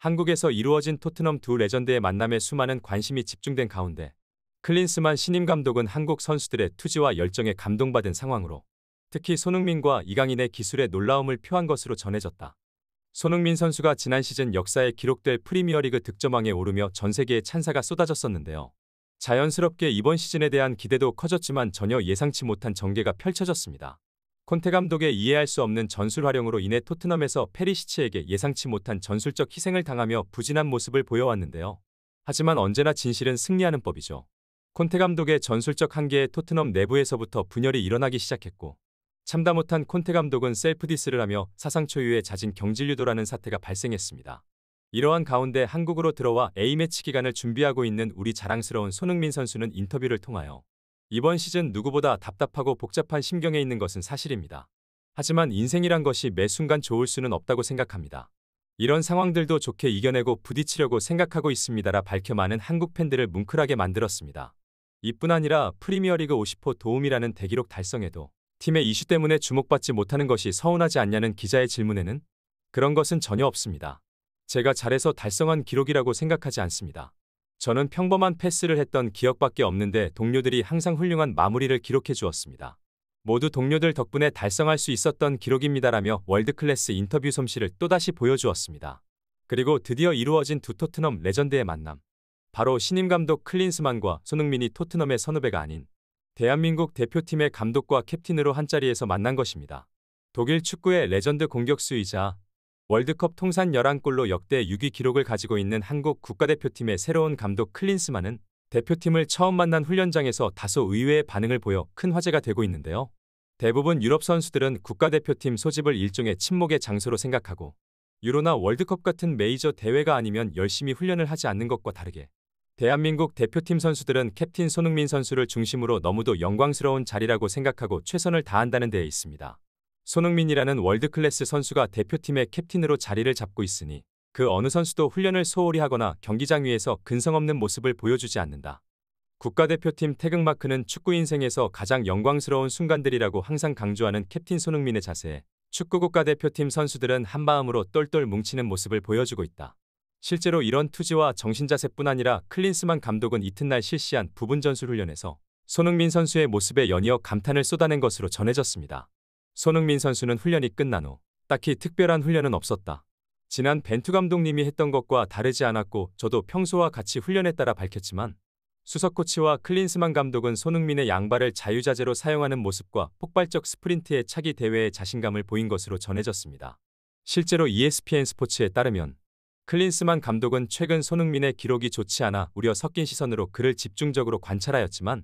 한국에서 이루어진 토트넘 두 레전드의 만남에 수많은 관심이 집중된 가운데 클린스만 신임 감독은 한국 선수들의 투지와 열정에 감동받은 상황으로 특히 손흥민과 이강인의 기술에 놀라움을 표한 것으로 전해졌다. 손흥민 선수가 지난 시즌 역사에 기록될 프리미어리그 득점왕에 오르며 전 세계에 찬사가 쏟아졌었는데요. 자연스럽게 이번 시즌에 대한 기대도 커졌지만 전혀 예상치 못한 전개가 펼쳐졌습니다. 콘테 감독의 이해할 수 없는 전술 활용으로 인해 토트넘에서 페리시치에게 예상치 못한 전술적 희생을 당하며 부진한 모습을 보여왔는데요. 하지만 언제나 진실은 승리하는 법이죠. 콘테 감독의 전술적 한계에 토트넘 내부에서부터 분열이 일어나기 시작했고 참다 못한 콘테 감독은 셀프 디스를 하며 사상 초유의 잦은 경질유도라는 사태가 발생했습니다. 이러한 가운데 한국으로 들어와 A매치 기간을 준비하고 있는 우리 자랑스러운 손흥민 선수는 인터뷰를 통하여 이번 시즌 누구보다 답답하고 복잡한 심경에 있는 것은 사실입니다. 하지만 인생이란 것이 매 순간 좋을 수는 없다고 생각합니다. 이런 상황들도 좋게 이겨내고 부딪히려고 생각하고 있습니다라 밝혀 많은 한국 팬들을 뭉클하게 만들었습니다. 이뿐 아니라 프리미어리그 50호 도움이라는 대기록 달성에도 팀의 이슈 때문에 주목받지 못하는 것이 서운하지 않냐는 기자의 질문에는 그런 것은 전혀 없습니다. 제가 잘해서 달성한 기록이라고 생각하지 않습니다. 저는 평범한 패스를 했던 기억밖에 없는데 동료들이 항상 훌륭한 마무리를 기록해 주었습니다. 모두 동료들 덕분에 달성할 수 있었던 기록입니다라며 월드클래스 인터뷰 솜씨를 또다시 보여주었습니다. 그리고 드디어 이루어진 두 토트넘 레전드의 만남. 바로 신임 감독 클린스만과 손흥민이 토트넘의 선후배가 아닌 대한민국 대표팀의 감독과 캡틴으로 한자리에서 만난 것입니다. 독일 축구의 레전드 공격수이자 월드컵 통산 11골로 역대 6위 기록을 가지고 있는 한국 국가대표팀의 새로운 감독 클린스만은 대표팀을 처음 만난 훈련장에서 다소 의외의 반응을 보여 큰 화제가 되고 있는데요. 대부분 유럽 선수들은 국가대표팀 소집을 일종의 침묵의 장소로 생각하고 유로나 월드컵 같은 메이저 대회가 아니면 열심히 훈련을 하지 않는 것과 다르게 대한민국 대표팀 선수들은 캡틴 손흥민 선수를 중심으로 너무도 영광스러운 자리라고 생각하고 최선을 다한다는 데에 있습니다. 손흥민이라는 월드클래스 선수가 대표팀의 캡틴으로 자리를 잡고 있으니 그 어느 선수도 훈련을 소홀히 하거나 경기장 위에서 근성 없는 모습을 보여주지 않는다. 국가대표팀 태극마크는 축구 인생에서 가장 영광스러운 순간들이라고 항상 강조하는 캡틴 손흥민의 자세에 축구 국가대표팀 선수들은 한마음으로 똘똘 뭉치는 모습을 보여주고 있다. 실제로 이런 투지와 정신자세뿐 아니라 클린스만 감독은 이튿날 실시한 부분 전술 훈련에서 손흥민 선수의 모습에 연이어 감탄을 쏟아낸 것으로 전해졌습니다. 손흥민 선수는 훈련이 끝난 후 딱히 특별한 훈련은 없었다. 지난 벤투 감독님이 했던 것과 다르지 않았고 저도 평소와 같이 훈련했다라 밝혔지만 수석 코치와 클린스만 감독은 손흥민의 양발을 자유자재로 사용하는 모습과 폭발적 스프린트의 차기 대회에 자신감을 보인 것으로 전해졌습니다. 실제로 ESPN 스포츠에 따르면 클린스만 감독은 최근 손흥민의 기록이 좋지 않아 우려 섞인 시선으로 그를 집중적으로 관찰하였지만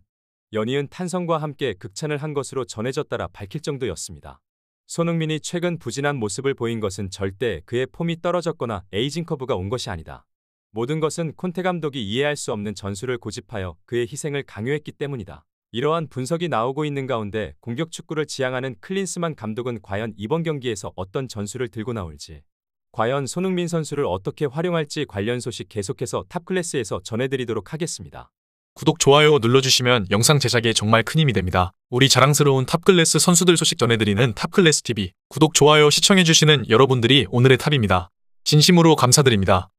연이은 탄성과 함께 극찬을 한 것으로 전해졌다라 밝힐 정도였습니다. 손흥민이 최근 부진한 모습을 보인 것은 절대 그의 폼이 떨어졌거나 에이징 커브가 온 것이 아니다. 모든 것은 콘테 감독이 이해할 수 없는 전술을 고집하여 그의 희생을 강요했기 때문이다. 이러한 분석이 나오고 있는 가운데 공격 축구를 지향하는 클린스만 감독은 과연 이번 경기에서 어떤 전술을 들고 나올지, 과연 손흥민 선수를 어떻게 활용할지 관련 소식 계속해서 탑클래스에서 전해드리도록 하겠습니다. 구독, 좋아요 눌러주시면 영상 제작에 정말 큰 힘이 됩니다. 우리 자랑스러운 탑클래스 선수들 소식 전해드리는 탑클래스TV. 구독, 좋아요 시청해주시는 여러분들이 오늘의 탑입니다. 진심으로 감사드립니다.